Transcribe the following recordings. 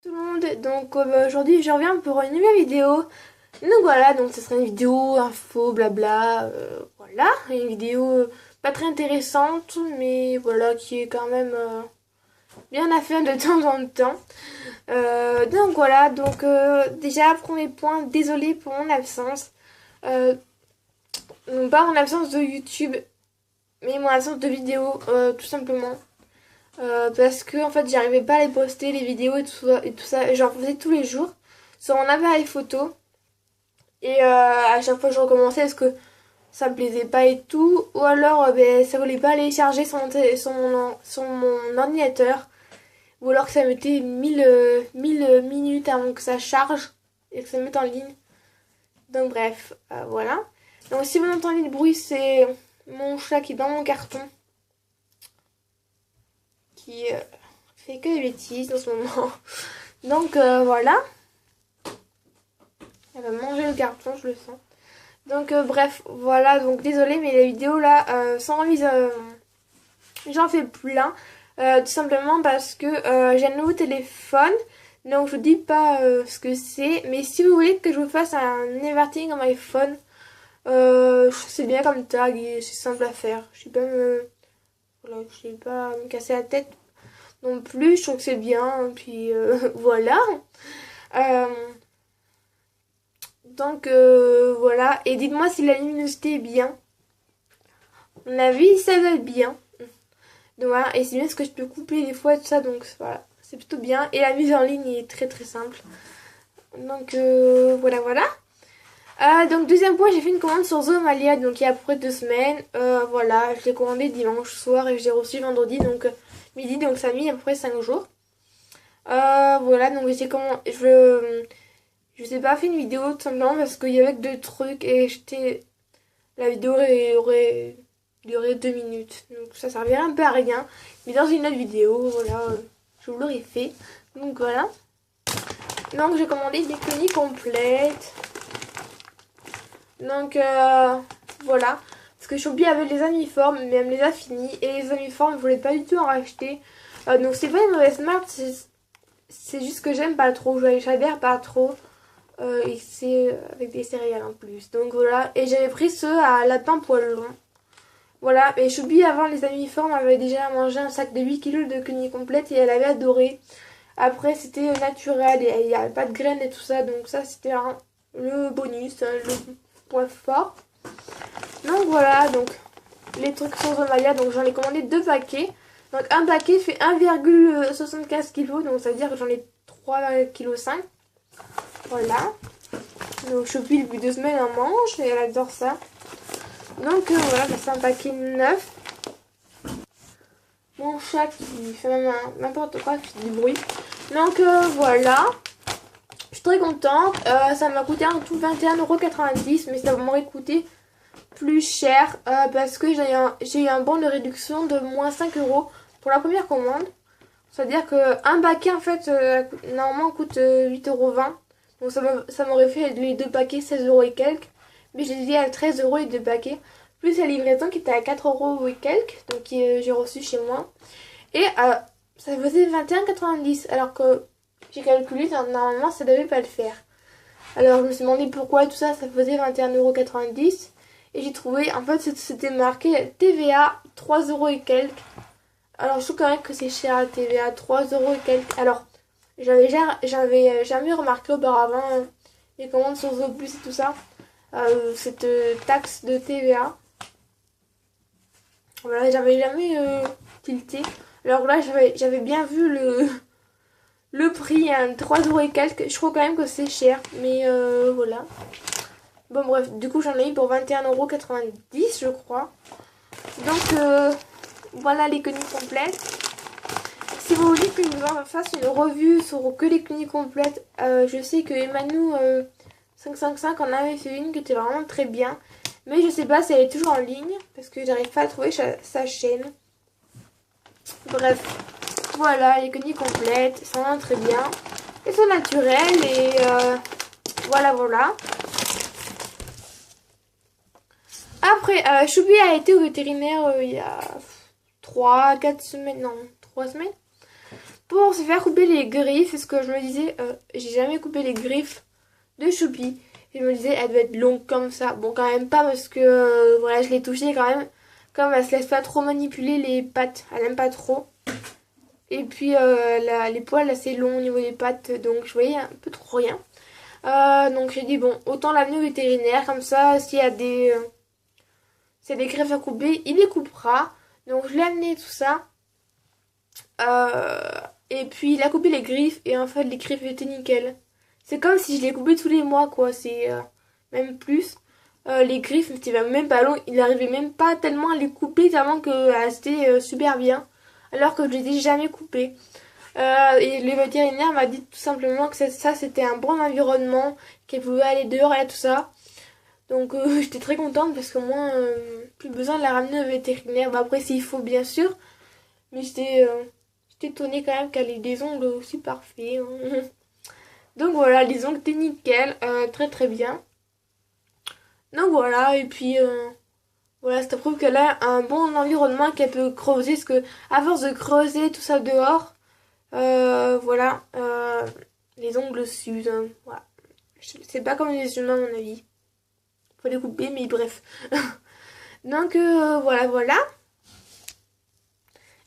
Tout le monde, donc aujourd'hui je reviens pour une nouvelle vidéo. Donc voilà, donc ce sera une vidéo info, blabla, voilà, une vidéo pas très intéressante, mais voilà, qui est quand même bien à faire de temps en temps. Donc voilà, donc déjà premier point, désolé pour mon absence. Euh, non pas mon absence de YouTube, mais mon absence de vidéo, tout simplement. Parce que en fait j'arrivais pas à les poster les vidéos et tout ça et j'en faisais tous les jours sur mon appareil photo et à chaque fois je recommençais parce que ça me plaisait pas et tout ou alors ben, ça voulait pas aller charger sur mon ordinateur ou alors que ça mettait 1000 minutes avant que ça charge et que ça me mette en ligne. Donc bref, voilà. Donc si vous entendez le bruit, c'est mon chat qui est dans mon carton qui fait que des bêtises en ce moment. Donc voilà, elle va manger le carton, je le sens. Donc bref, voilà, donc désolé, mais les vidéos là, sans remise, j'en fais plein. Tout simplement parce que j'ai un nouveau téléphone. Donc je vous dis pas ce que c'est. Mais si vous voulez que je vous fasse un everything on my phone, c'est bien comme tag et c'est simple à faire. Voilà, je sais pas me casser la tête non plus, je trouve que c'est bien, puis voilà. Euh, donc voilà, et dites-moi si la luminosité est bien. À mon avis, ça va être bien. Donc voilà, et c'est bien ce que je peux couper des fois et tout ça, donc voilà, c'est plutôt bien. Et la mise en ligne est très très simple. Donc voilà, voilà. Donc deuxième point, j'ai fait une commande sur Zomalia, donc il y a à peu près 2 semaines. Voilà, je l'ai commandé dimanche soir et je l'ai reçu vendredi, donc midi, donc ça a mis à peu près 5 jours. Voilà, donc j'ai comment je vous ai pas fait une vidéo tout simplement parce qu'il y avait que deux trucs et la vidéo aurait duré 2 minutes. Donc ça servirait un peu à rien. Mais dans une autre vidéo, voilà, je vous l'aurais fait. Donc voilà. Donc j'ai commandé des quenilles complètes. Donc voilà. Parce que Shopee avait les uniformes, mais elle me les a finis. Et les uniformes, je voulais pas du tout en racheter. Donc c'est pas une mauvaise marque, c'est juste que j'aime pas trop. J'adhère pas trop. Et c'est avec des céréales en plus. Donc voilà. Et j'avais pris ceux à lapin poil long. Voilà. Et Choubi, avant les uniformes, avait déjà mangé un sac de 8 kilos de quenilles complètes et elle avait adoré. Après, c'était naturel et il n'y avait pas de graines et tout ça. Donc ça, c'était le bonus, le point fort. Donc voilà. Donc les trucs sur Zomalia. Donc j'en ai commandé 2 paquets. Donc un paquet fait 1,75 kg. Donc ça veut dire que j'en ai 3,5 kg. Voilà. Donc Choupi depuis 2 semaines en mange et elle adore ça. Donc voilà, c'est un paquet neuf. Mon chat qui fait même n'importe quoi, qui fait du bruit. Donc voilà. Je suis très contente. Ça m'a coûté en tout 21,90 €, mais ça m'aurait coûté plus cher parce que j'ai eu un bon de réduction de moins 5 € pour la première commande. C'est-à-dire qu'un paquet en fait normalement coûte 8,20 €. Donc ça m'aurait fait les 2 paquets 16 € et quelques. Mais j'ai dit à 13 € les 2 paquets. Plus la livraison qui était à 4 € et quelques. Donc j'ai reçu chez moi. Et ça faisait 21,90 €. Alors que j'ai calculé, normalement ça devait pas le faire. Alors je me suis demandé pourquoi tout ça, ça faisait 21,90 €. Et j'ai trouvé, en fait c'était marqué TVA 3 € et quelques. Alors je trouve quand même que c'est cher la TVA, 3 € et quelques. Alors j'avais jamais remarqué auparavant les commandes sur Zooplus et tout ça. Cette taxe de TVA. Voilà, j'avais jamais tilté. Alors là j'avais bien vu le prix, hein, 3 € et quelques. Je trouve quand même que c'est cher. Mais voilà. Bon bref, du coup j'en ai eu pour 21,90 € je crois. Donc voilà les quenilles complètes. Si vous voulez que je vous fasse une revue sur que les quenilles complètes, je sais que Emmanou 555 en avait fait une qui était vraiment très bien. Mais je sais pas si elle est toujours en ligne parce que j'arrive pas à trouver sa chaîne. Bref, voilà les quenilles complètes, elles sont vraiment très bien. Elles sont naturelles et voilà voilà. Après, Choubi a été au vétérinaire il y a 3-4 semaines, non, 3 semaines. pour se faire couper les griffes. Parce que je me disais, j'ai jamais coupé les griffes de Choupi. Et je me disais, elle doit être longue comme ça. Bon, quand même pas parce que voilà, je l'ai touchée quand même. Comme elle se laisse pas trop manipuler les pattes, elle aime pas trop. Et puis les poils assez longs au niveau des pattes, donc je voyais un peu trop rien. Donc j'ai dit bon, autant l'amener au vétérinaire, comme ça s'il y a s'il y a des griffes à couper, il les coupera. Donc je l'ai amené tout ça. Et puis il a coupé les griffes et en fait les griffes étaient nickel. C'est comme si je les coupais tous les mois quoi, c'est même plus. Les griffes c'était même pas long, il arrivait même pas tellement à les couper tellement que c'était super bien. Alors que je les ai jamais coupés. Et le vétérinaire m'a dit tout simplement que ça c'était un bon environnement, qu'elle pouvait aller dehors et tout ça. Donc j'étais très contente parce que moi, plus besoin de la ramener au vétérinaire. Bah, après s'il faut bien sûr, mais j'étais étonnée quand même qu'elle ait des ongles aussi parfaits. Hein. Donc voilà, les ongles étaient nickel, très très bien. Donc voilà, et puis voilà, ça prouve qu'elle a un bon environnement qu'elle peut creuser, parce que à force de creuser tout ça dehors, voilà, les ongles s'usent. Hein, voilà. C'est pas comme les humains à mon avis. Faut les couper, mais bref. Donc voilà, voilà.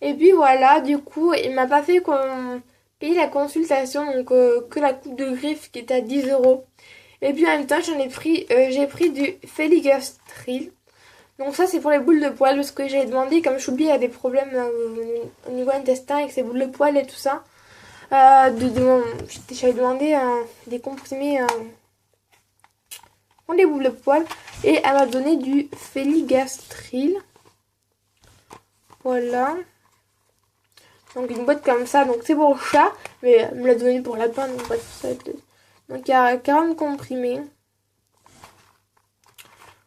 Et puis voilà, du coup, il m'a pas fait payer la consultation, donc que la coupe de griffe qui était à 10 euros. Et puis en même temps, j'ai pris du Feligastril. Donc ça, c'est pour les boules de poils, parce que j'avais demandé, comme Choubi a des problèmes au niveau intestin avec ses boules de poils et tout ça. J'avais demandé des comprimés pour les boules de poils. Et elle m'a donné du Feligastril. Voilà. Donc une boîte comme ça, donc c'est pour le chat, mais elle me l'a donné pour lapin, donc bref, ça va être... Donc il y a 40 comprimés.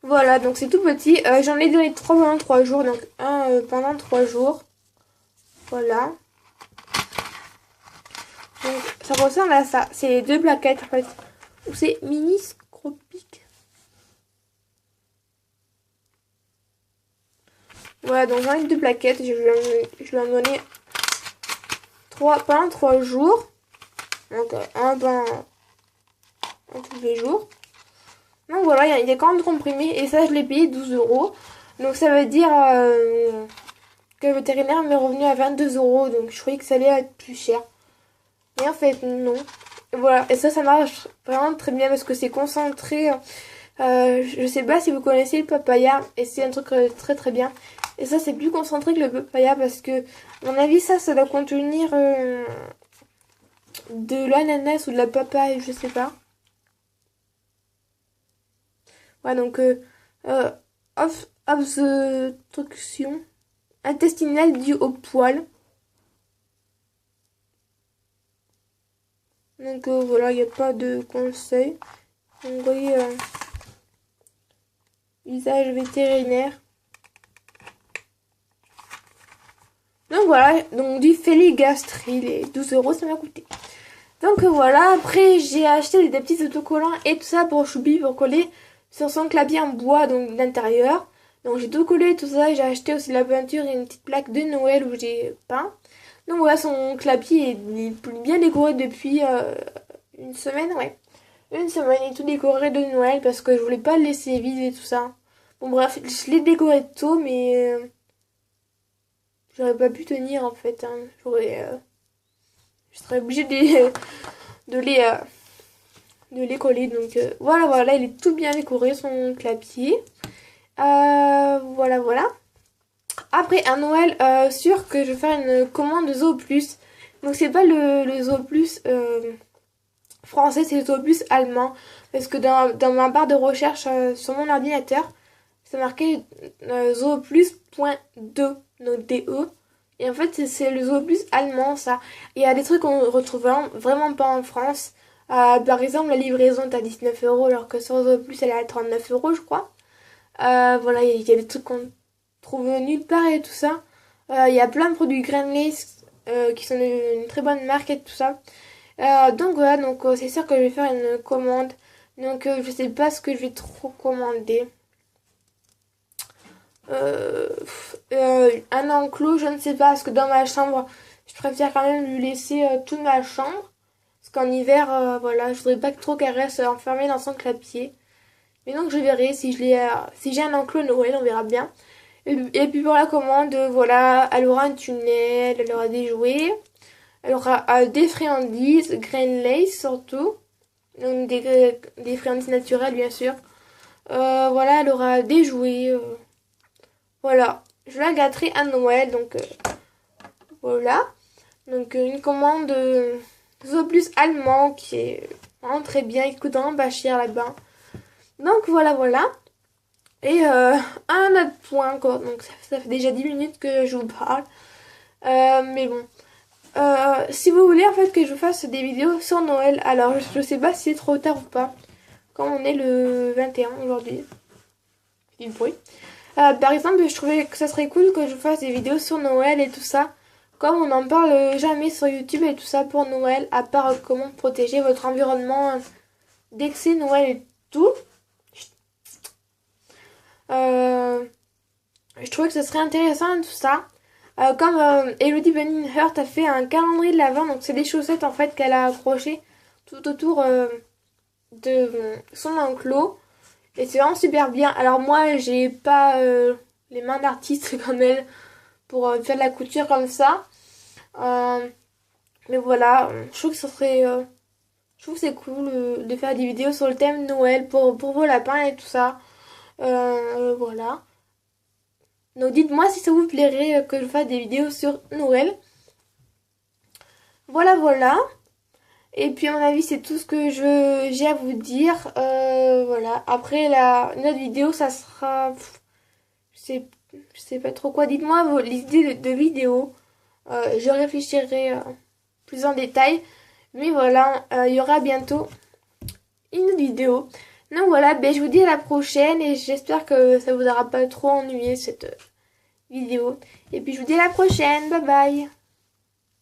Voilà, donc c'est tout petit. J'en ai donné 3 pendant 3 jours, donc un pendant 3 jours. Voilà. Donc ça ressemble à ça. C'est 2 plaquettes en fait. C'est miniscopique. Voilà, donc j'en ai 2 plaquettes. Je lui en donner 3 pendant 3 jours. Donc un tous les jours. Donc voilà, il y a 40 comprimés et ça je l'ai payé 12 euros. Donc ça veut dire que le vétérinaire m'est revenu à 22 euros. Donc je croyais que ça allait être plus cher. Mais en fait non. Et voilà, et ça marche vraiment très bien parce que c'est concentré. Je sais pas si vous connaissez le papaya et c'est un truc très très bien. Et ça c'est plus concentré que le papaya parce que à mon avis ça doit contenir de l'ananas ou de la papaye, je sais pas. Ouais, donc obstruction intestinale due au poil. Donc voilà, il n'y a pas de conseil. Donc vous voyez, usage vétérinaire. Donc voilà, donc du Feligastril et 12 euros ça m'a coûté. Donc voilà, après j'ai acheté des petits autocollants et tout ça pour Choubi pour coller sur son clavier en bois donc d'intérieur. Donc j'ai tout collé tout ça et j'ai acheté aussi de la peinture et une petite plaque de Noël où j'ai peint. Donc voilà, son clavier est bien décoré depuis une semaine, ouais. Une semaine, il est tout décoré de Noël parce que je voulais pas le laisser vide et tout ça. Bon bref, je l'ai décoré tôt mais j'aurais pas pu tenir en fait. Hein. Je serais obligée de les coller. Donc voilà, voilà, il est tout bien décoré son clavier. Voilà, voilà. Après, un Noël, sûr que je vais faire une commande de Zooplus. Donc c'est pas le Zooplus français, c'est le Zooplus allemand. Parce que dans ma barre de recherche sur mon ordinateur, c'est marqué Zooplus.2, donc DE. Et en fait, c'est le Zooplus allemand, ça. Il y a des trucs qu'on retrouve vraiment pas en France. Par exemple, la livraison est à 19 euros, alors que sur Zooplus, elle est à 39 euros, je crois. Voilà, il y a des trucs qu'on trouve nulle part et tout ça. Il y a plein de produits Gremlins qui sont une très bonne marque et tout ça. Donc voilà, donc c'est sûr que je vais faire une commande. Donc je sais pas ce que je vais trop commander. Un enclos, je ne sais pas, parce que dans ma chambre, je préfère quand même lui laisser toute ma chambre. Parce qu'en hiver, voilà, je voudrais pas trop qu'elle reste enfermée dans son clapier. Mais donc je verrai si si j'ai un enclos Noël, on verra bien. Et puis pour la commande, voilà, elle aura un tunnel, elle aura des jouets, elle aura des friandises, grain lace surtout, donc des friandises naturelles bien sûr. Voilà, elle aura des jouets, voilà. Je la gâterai à Noël, donc voilà. Donc une commande plus allemand qui est vraiment très bien, il coûte vraiment pas cher là-bas. Donc voilà. Et un autre point quoi, donc ça fait déjà 10 minutes que je vous parle. Mais bon. Si vous voulez en fait que je vous fasse des vidéos sur Noël, alors je sais pas si c'est trop tard ou pas. Comme on est le 21 aujourd'hui. Du bruit. Par exemple, je trouvais que ça serait cool que je vous fasse des vidéos sur Noël et tout ça. Comme on n'en parle jamais sur YouTube et tout ça pour Noël, à part comment protéger votre environnement dès que c'est Noël et tout. Je trouvais que ce serait intéressant tout ça. Comme Elodie Benninghurt a fait un calendrier de l'Avent, donc c'est des chaussettes en fait qu'elle a accrochées tout autour de son enclos. Et c'est vraiment super bien. Alors moi j'ai pas les mains d'artiste comme elle pour faire de la couture comme ça. Mais voilà, je trouve que ce serait... je trouve que c'est cool de faire des vidéos sur le thème Noël pour vos lapins et tout ça. Voilà. Donc dites-moi si ça vous plairait que je fasse des vidéos sur Noël. Voilà. Et puis à mon avis c'est tout ce que j'ai à vous dire. Voilà. Après une autre vidéo ça sera... je sais pas trop quoi. Dites-moi vos idées de vidéos. Je réfléchirai plus en détail. Mais voilà, il y aura bientôt une autre vidéo. Donc voilà, ben, je vous dis à la prochaine et j'espère que ça vous aura pas trop ennuyé cette vidéo. Et puis je vous dis à la prochaine, bye bye.